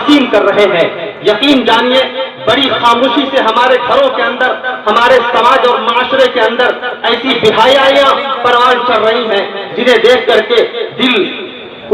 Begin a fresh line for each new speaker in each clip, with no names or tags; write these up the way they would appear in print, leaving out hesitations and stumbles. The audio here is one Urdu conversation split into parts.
تقسیم کر رہے ہیں۔ یقین جانیے بڑی خاموشی سے ہمارے گھروں کے اندر، ہمارے سماج اور معاشرے کے اندر ایسی بہایائیاں پروان چڑھ رہی ہیں جنہیں دیکھ کر کے دل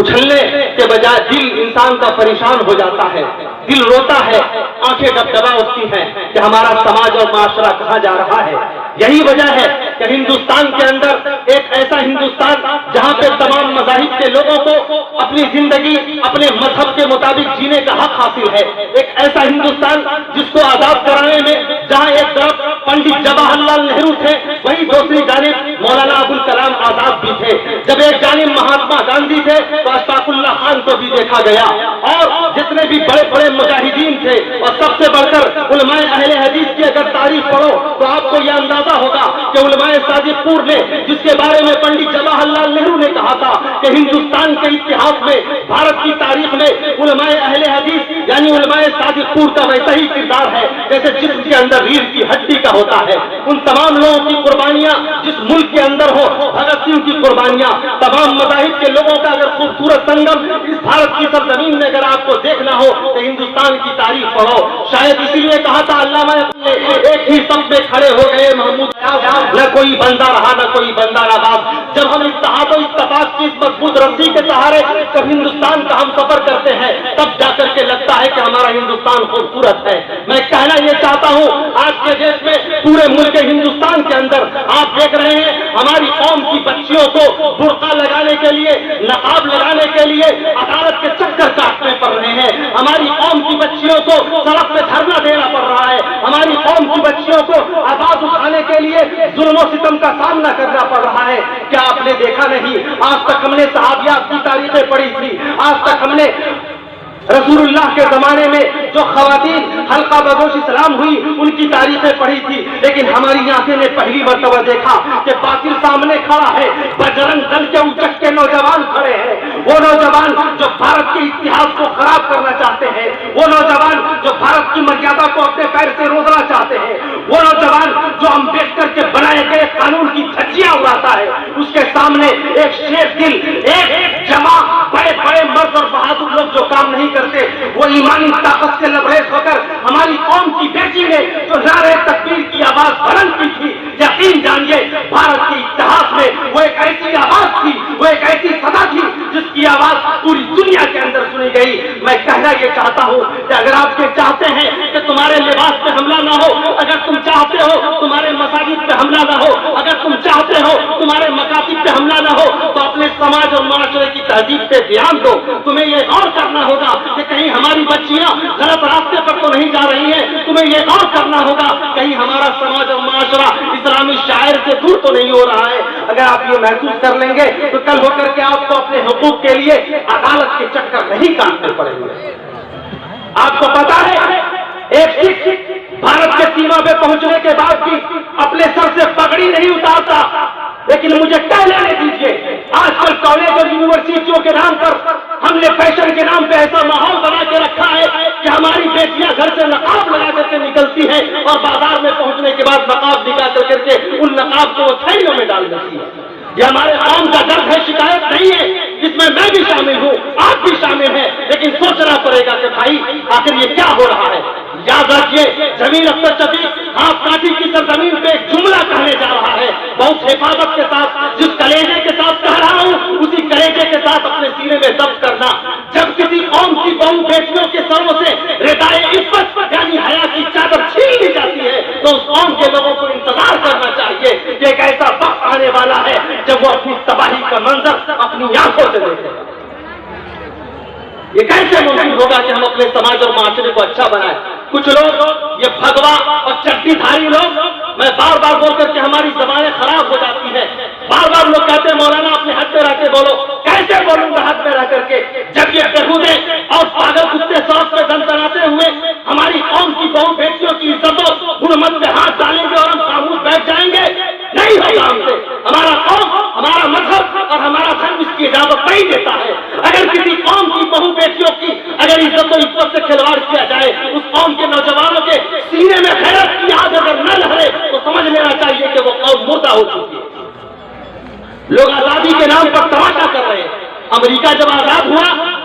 اچھلنے کے بجائے دل انسان کا پریشان ہو جاتا ہے، دل روتا ہے، آنکھیں ڈبڈبا اٹھتی ہیں کہ ہمارا سماج اور معاشرہ کہاں جا رہا ہے۔ یہی وجہ ہے کہ ہندوستان کے اندر ایک ایسا ہندوستان جہاں پہ تمام مذاہب کے لوگوں کو اپنی زندگی اپنے مذہب کے مطابق جینے کا حق حاصل ہے، ایک ایسا ہندوستان جس کو آزاد کرانے میں جہاں ایک طرف پنڈت جواہر لال نہرو تھے، وہیں دوسری جانب مولانا ابوالکلام آزاد بھی تھے۔ جب ایک جانب مہاتما گاندھی تھے تو اشفاق اللہ خان کو بھی دیکھا گیا، اور جتنے بھی بڑے بڑے مجاہدین تھے، اور سب سے بڑھ کر علماء اہل حدیث کی اگر تاریخ پڑھو تو آپ کو یہ اندازہ ہوگا کہ علماء صادق پور نے، جس کے بارے میں پنڈت جواہر لال نہرو نے کہا تھا کہ ہندوستان کے اتحاد میں، بھارت کی تاریخ میں علماء اہل حدیث یعنی علماء صادق پور کا ویسا ہی کردار ہے جیسے جسم کے اندر ریڑھ کی ہڈی کا ہوتا ہے۔ ان تمام لوگوں کی قربانیاں جس ملک کے اندر ہو، بھگت سنگھ کی قربانیاں، تمام مذاہب کے لوگوں کا اگر خوبصورت سنگم اس بھارت کی سرزمین میں اگر آپ کو دیکھنا ہو تو ہندوستان کی تاریخ پڑھو۔ شاید اسی لیے کہا تھا علامہ نے، ایک ہی صف میں کھڑے ہو گئے محمود، نہ کوئی بندہ رہا نہ کوئی بندہ رہا۔ جب ہم اتحاد و اتفاق کی اس مضبوط رسی کے سہارے جب ہندوستان کا ہم سفر کرتے ہیں تب جا کر کے لگتا ہے کہ ہمارا ہندوستان خوبصورت ہے۔ میں کہنا یہ چاہتا ہوں آج کے دیش میں پورے ملک ہندوستان کے اندر آپ دیکھ رہے ہیں ہماری قوم کی بچیوں کو برقع لگانے کے لیے، نقاب لگانے کے لیے عدالت کے چکر کاٹنے پڑ رہے ہیں، ہماری قوم کی بچیوں کو سڑک پہ دھرنا دینا پڑ رہا ہے، ہماری قوم کی بچیوں کو آواز اٹھانے کے لیے ظلم و ستم کا سامنا کرنا پڑ رہا ہے۔ کیا آپ نے دیکھا نہیں؟ آج تک ہم نے صحابیات کی تاریخیں پڑھی تھی، آج تک ہم نے رسول اللہ کے زمانے میں جو خواتین حلقہ بدوش اسلام ہوئی ان کی تاریخیں پڑھی تھی، لیکن ہماری آنکھیں نے پہلی مرتبہ دیکھا کہ باطل سامنے کھڑا ہے، بجرنگ دل کے اچک کے نوجوان کھڑے ہیں، وہ نوجوان جو بھارت کے اتحاد کو خراب کرنا چاہتے ہیں، وہ نوجوان جو بھارت کی مریادا کو اپنے پیر سے روکنا چاہتے ہیں، وہ نوجوان جو امبیڈکر کے بنائے گئے قانون کی دھجیاں اڑاتا ہے، اس کے سامنے ایک شیر دل، ایک جمع بڑے بڑے مرد اور بہادر لوگ جو کام نہیں کرتے، وہ ایمانی طاقت سے لبریز ہو کر ہماری قوم کی بیٹی نے جو نعرہ تکبیر کی آواز بلند کی تھی، یقین جانیے بھارت کے اتحاد میں وہ ایک ایسی آواز تھی، وہ ایک ایسی صدا تھی جس کی آواز پوری دنیا کے اندر سنی گئی۔ میں کہنا یہ چاہتا ہوں کہ اگر آپ یہ چاہتے ہیں کہ تمہارے لباس پہ حملہ نہ ہو، اگر تم چاہتے ہو تمہارے مساجد پہ حملہ نہ ہو، اگر تم چاہتے ہو تمہارے مکاتب پہ حملہ نہ ہو، تو اپنے سماج اور معاشرے کی تہذیب پہ دھیان دو۔ تمہیں یہ غور کرنا ہوگا کہ کہیں ہماری بچیاں غلط راستے پر تو نہیں جا رہی ہیں، تمہیں یہ غور کرنا ہوگا کہیں ہمارا سماج اور معاشرہ اسلامی شاعر سے دور تو نہیں ہو رہا ہے۔ اگر آپ یہ محسوس کر لیں گے تو کل ہو کر کے آپ کو اپنے حقوق کے لیے عدالت کے چکر نہیں کاٹنے پڑیں گے۔ آپ کو پتا ہے ایک سکھ بھارت کے سیما پہ پہنچنے کے بعد بھی اپنے سر سے پگڑی نہیں اتارتا، لیکن مجھے کہہ لینے دیجیے آج کل کالج اور یونیورسٹیوں کے نام پر ہم نے فیشن کے نام پہ ایسا ماحول بنا کے رکھا ہے کہ ہماری بیٹیاں گھر سے نقاب لگا کر کے نکلتی ہیں اور بازار میں پہنچنے کے بعد نقاب نکال کر کے ان نقاب کو وہ تھیلیوں میں ڈال دیتی ہے۔ یہ ہمارے قوم کا درد ہے، شکایت نہیں ہے، جس میں میں بھی شامل ہوں، آپ بھی شامل ہیں، لیکن سوچنا پڑے گا کہ بھائی آخر یہ کیا ہو رہا ہے۔ یاد رکھیے جمیل اختر شفیق آپ کاٹی کی سرزمین پہ ایک جملہ کہنے جا رہا ہے، بہت حفاظت کے ساتھ، جس کلیجے کے ساتھ کہہ رہا ہوں اسی کلیجے کے ساتھ اپنے سینے میں ضبط کرنا۔ جب کسی قوم کی بہو بیٹیوں کے سروں سے ردائے عفت یعنی حیا کی چادر چھین لی جاتی ہے تو اس قوم کے لوگوں کو انتظار کرنا چاہیے کہ ایک ایسا وقت آنے والا ہے جب وہ اپنی تباہی کا منظر اپنی آنکھوں سے دیکھے گا۔ یہ کیسے ممکن ہوگا کہ ہم اپنے سماج اور معاشرے کو اچھا بنائیں؟ کچھ لوگ یہ بھگوا اور چٹی دھاری لوگ، میں بار بار بول کر کے ہماری زبانیں خراب ہو جاتی ہیں، بار بار لوگ کہتے ہیں مولانا اپنے حد میں رہ کے بولو۔ کیسے بولوں گا حد میں رہ کر کے جب یہ بےہودے اور پاگل کتے سڑک پہ دم تناتے ہوئے ہماری قوم کی بہو بیٹیوں کی عزت و حرمت پہ ہاتھ ڈالیں گے اور ہم خاموش بیٹھ جائیں گے؟ نہیں ہوگا ہم سے۔ ہمارا قوم، ہمارا مذہب اور ہمارا دھرم اس کی اجازت نہیں دیتا ہے۔ اگر کسی قوم کی بہو بیٹیوں کی اگر عزت و عزت سے کھلواڑ کیا جائے، اس قوم کے نوجوانوں کے سینے میں غیرت کی آگ اگر نہ لہرے تو سمجھ لینا چاہیے کہ وہ قوم مردہ ہو چکی ہے۔ لوگ آزادی کے نام پر تماشا کر رہے ہیں۔ امریکہ جب آزاد ہوا